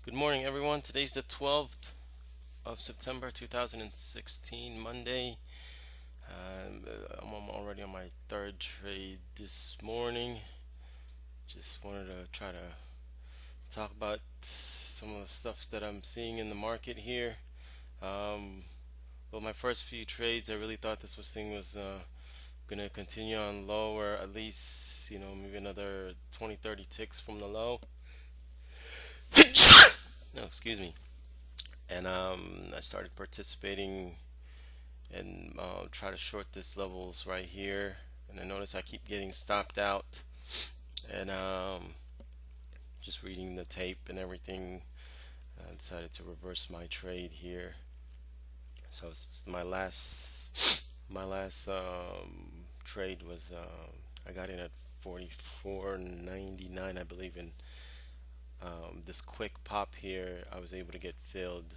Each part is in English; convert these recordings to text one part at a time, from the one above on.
Good morning, everyone. Today's the 12th of September 2016, Monday. I'm already on my third trade this morning. Just wanted to try to talk about some of the stuff that I'm seeing in the market here. Um, well, my first few trades, I really thought thing was gonna continue on lower, at least, maybe another 20, 30 ticks from the low. No, excuse me. And I started participating and try to short this levels right here. And I notice I keep getting stopped out. And just reading the tape and everything, I decided to reverse my trade here. So it's my last trade was I got in at 44.99, I believe. In this quick pop here, I was able to get filled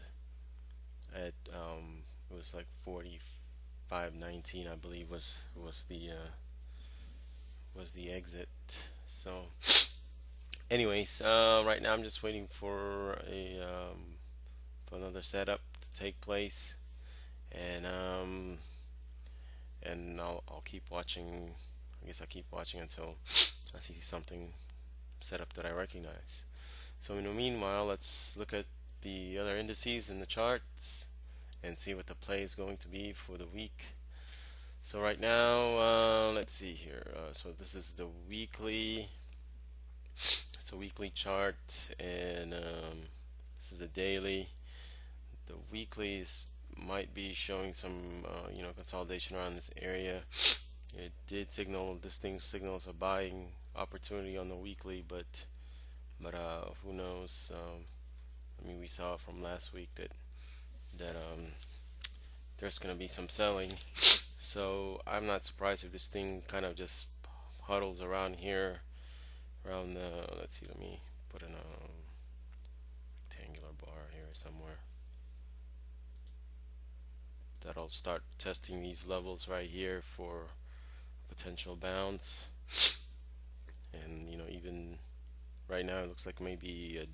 at it was like 45.19, I believe, was the exit. So anyways, right now I'm just waiting for another setup to take place, and I'll keep watching. I guess I'll keep watching until I see something set up that I recognize. So in the meanwhile, let's look at the other indices in the charts and see what the play is going to be for the week. So right now, let's see here. So this is the weekly. It's a weekly chart, and this is a daily. The weeklies might be showing some, consolidation around this area. It did signal this thing signals a buying opportunity on the weekly, but who knows? I mean, we saw from last week that there's going to be some selling. So I'm not surprised if this thing kind of just huddles around here, around the, let's see, let me put in a rectangular bar here somewhere. That'll start testing these levels right here for potential bounce. And, even right now it looks like maybe a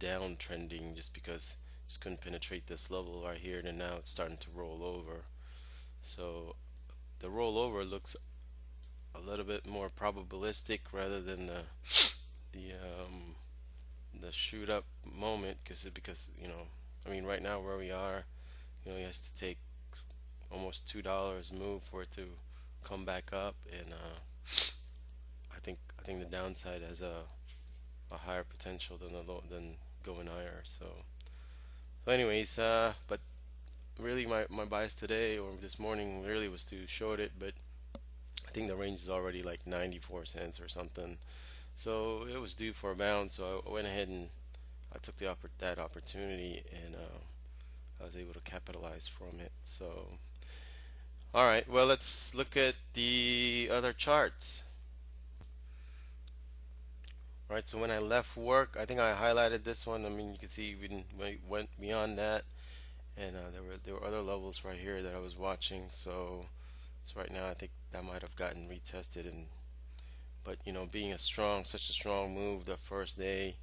downtrending just because just couldn't penetrate this level right here, and now it's starting to roll over. So the rollover looks a little bit more probabilistic rather than the shoot up moment, because I mean, right now where we are, it has to take almost $2 move for it to come back up, and I think the downside has a higher potential than than going higher. So anyways, but really my bias today or this morning really was to short it, but I think the range is already like 94 cents or something. So it was due for a bounce, so I went ahead and I took that opportunity, and I was able to capitalize from it. So, all right, well, let's look at the other charts. All right, so when I left work, I think I highlighted this one. I mean, you can see we went beyond that, and there were other levels right here that I was watching. So right now, I think that might have gotten retested, but being such a strong move the first day,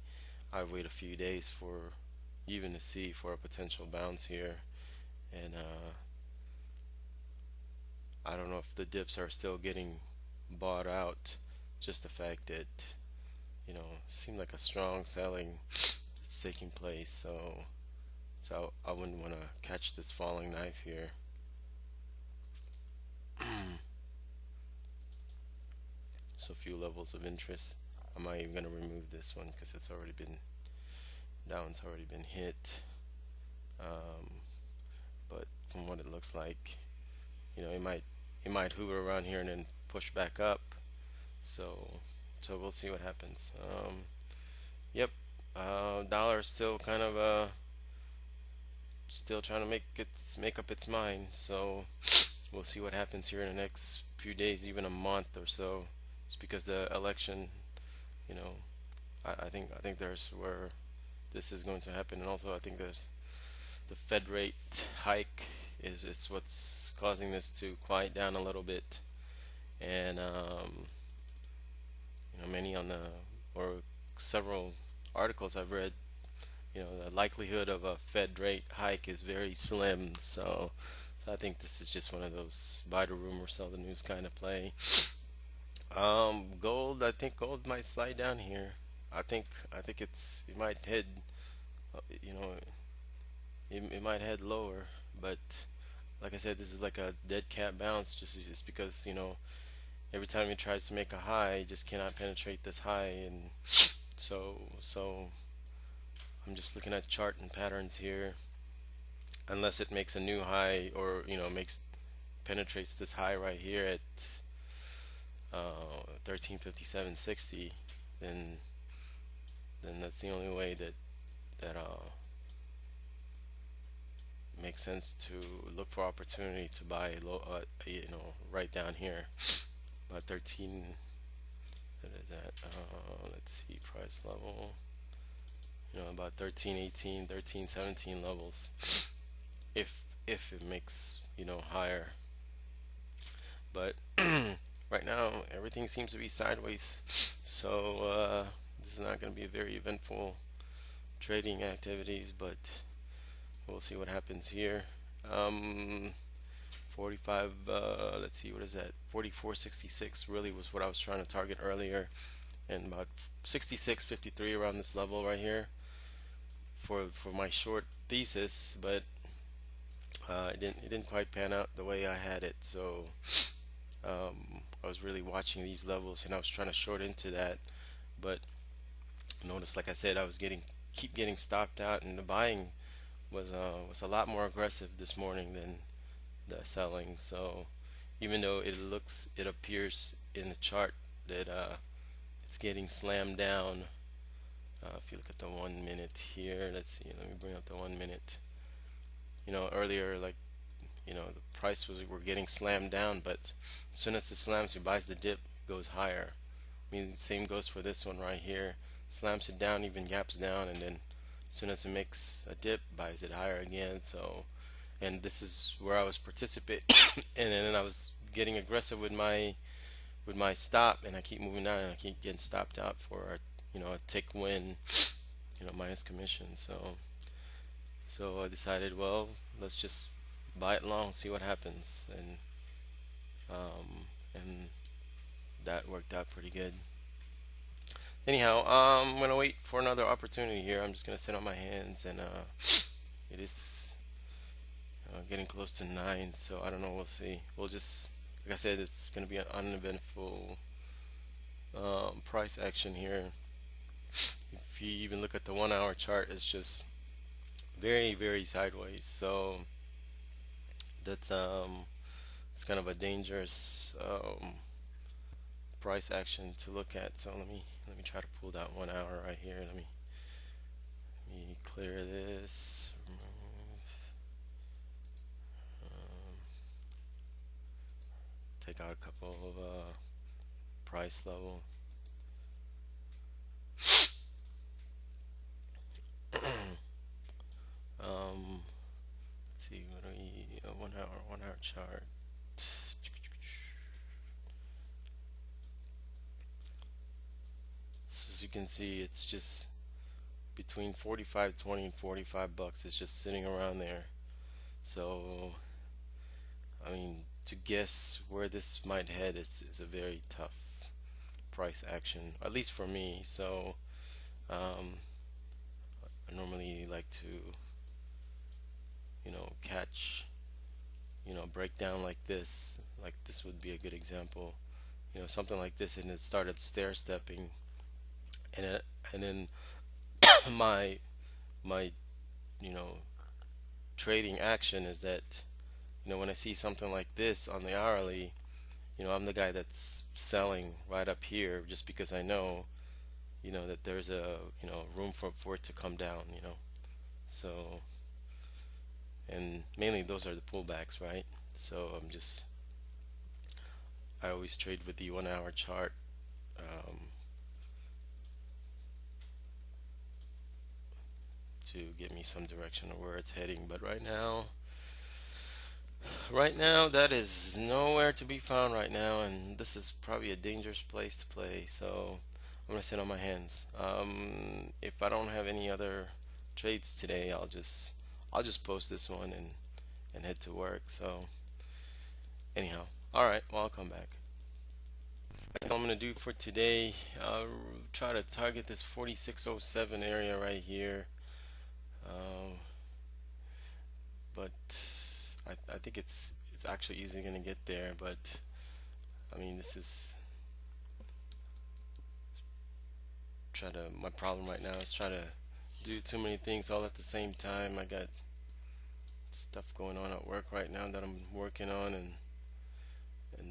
I'd wait a few days for even to see for a potential bounce here, and I don't know if the dips are still getting bought out. Just the fact that seemed like a strong selling that's taking place, so I wouldn't want to catch this falling knife here. So few levels of interest. I'm not even gonna remove this one because that one's already been hit. Um, but from what it looks like, it might hover around here and then push back up. So we'll see what happens. Yep. Dollar is still kind of still trying to make up its mind. So we'll see what happens here in the next few days, even a month or so. It's because the election, you know, I think there's where this is going to happen, and also I think there's the Fed rate hike is what's causing this to quiet down a little bit, and many on the or several articles I've read, the likelihood of a Fed rate hike is very slim. So I think this is just one of those buy the rumor, sell the news kind of play. Gold, I think gold might slide down here. I think it might head, you know, it might head lower, but like I said, this is like a dead cat bounce, just because every time it tries to make a high, it just cannot penetrate this high, and so I'm just looking at chart and patterns here. Unless it makes a new high, or makes penetrates this high right here at 1357.60, then that's the only way that makes sense to look for opportunity to buy low, right down here about 13. What is that? Let's see, price level. About 1318, 1317 levels. If it makes higher, but right now everything seems to be sideways. So this is not going to be a very eventful trading activities, but we'll see what happens here. 45, let's see, what is that? 44.66 really was what I was trying to target earlier, and about 66.53 around this level right here for my short thesis, but it didn't quite pan out the way I had it. So I was really watching these levels, and I was trying to short into that, but notice, like I said, I was keep getting stopped out, and the buying was a lot more aggressive this morning than the selling. So even though it appears in the chart that it's getting slammed down, if you look at the 1 minute here, let's see, let me bring up the 1 minute. Earlier, like, the price we're getting slammed down, but as soon as it slams, it buys the dip, goes higher. I mean, the same goes for this one right here. Slams it down, even gaps down, and then as soon as it makes a dip, buys it higher again. So, and this is where I was participating, and then I was getting aggressive with my stop, and I keep moving down, and I keep getting stopped out for a tick win, minus commission. So I decided, well, let's just buy it long, see what happens, and that worked out pretty good. Anyhow, I'm gonna wait for another opportunity here. I'm just gonna sit on my hands, and it is getting close to 9, so I don't know. We'll see. We'll just, like I said, it's gonna be an uneventful price action here. If you even look at the 1 hour chart, it's just very, very sideways. So that's it's kind of a dangerous price action to look at. So let me try to pull that 1 hour right here. Let me clear this, remove, take out a couple of price level. Let's see, what do we, a 1 hour chart. So as you can see, it's just between 45.20 and $45. It's just sitting around there. So I mean, to guess where this might head is a very tough price action, at least for me. So I normally like to catch breakdown like this. Like this would be a good example. Something like this, and it started stair stepping, and then my my you know trading action is that when I see something like this on the hourly, I'm the guy that's selling right up here, just because I know that there's a room for it to come down. So, and mainly those are the pullbacks, right? So I always trade with the 1 hour chart, to give me some direction of where it's heading. But right now that is nowhere to be found right now, and this is probably a dangerous place to play. So I'm gonna sit on my hands. If I don't have any other trades today, I'll just post this one and head to work. So anyhow, all right, well, I'll come back. That's all I'm gonna do for today. I'll try to target this 4607 area right here. Um, but I think it's actually easily gonna get there. But I mean, this is my problem right now is try to do too many things all at the same time. I got stuff going on at work right now that I'm working on, and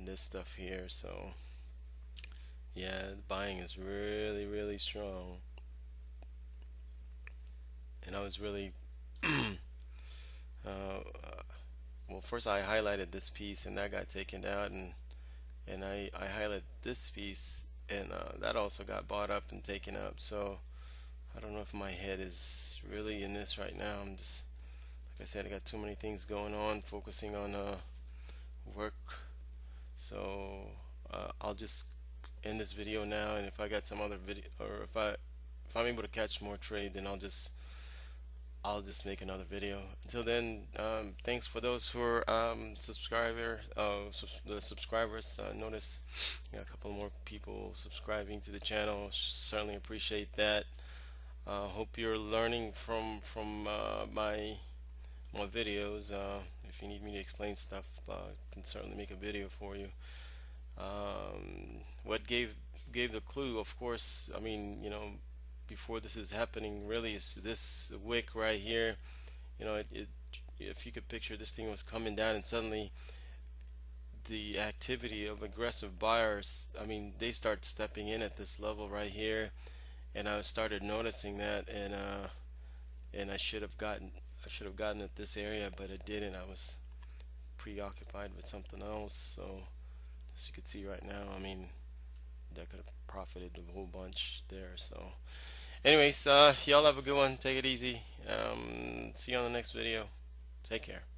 this stuff here. So yeah, the buying is really strong, and I was really uh, well, first I highlighted this piece and that got taken out, and I highlighted this piece, and that also got bought up and taken up. So I don't know if my head is really in this right now. I'm just, like I said, I got too many things going on, focusing on work. So I'll just end this video now, and if I got some other video, or if I'm able to catch more trade, then I'll just make another video. Until then, thanks for those who are the subscribers. Notice got a couple more people subscribing to the channel. Certainly appreciate that. Hope you're learning from my videos. If you need me to explain stuff, I can certainly make a video for you. What gave the clue, of course, I mean, before this is happening, really, is this wick right here. If you could picture, this thing was coming down, and suddenly the activity of aggressive buyers, I mean, they start stepping in at this level right here, and I started noticing that, and I should have gotten at this area, but it didn't. I was preoccupied with something else. So as you can see right now, I mean, that could have profited a whole bunch there. So anyways, y'all have a good one. Take it easy. See you on the next video. Take care.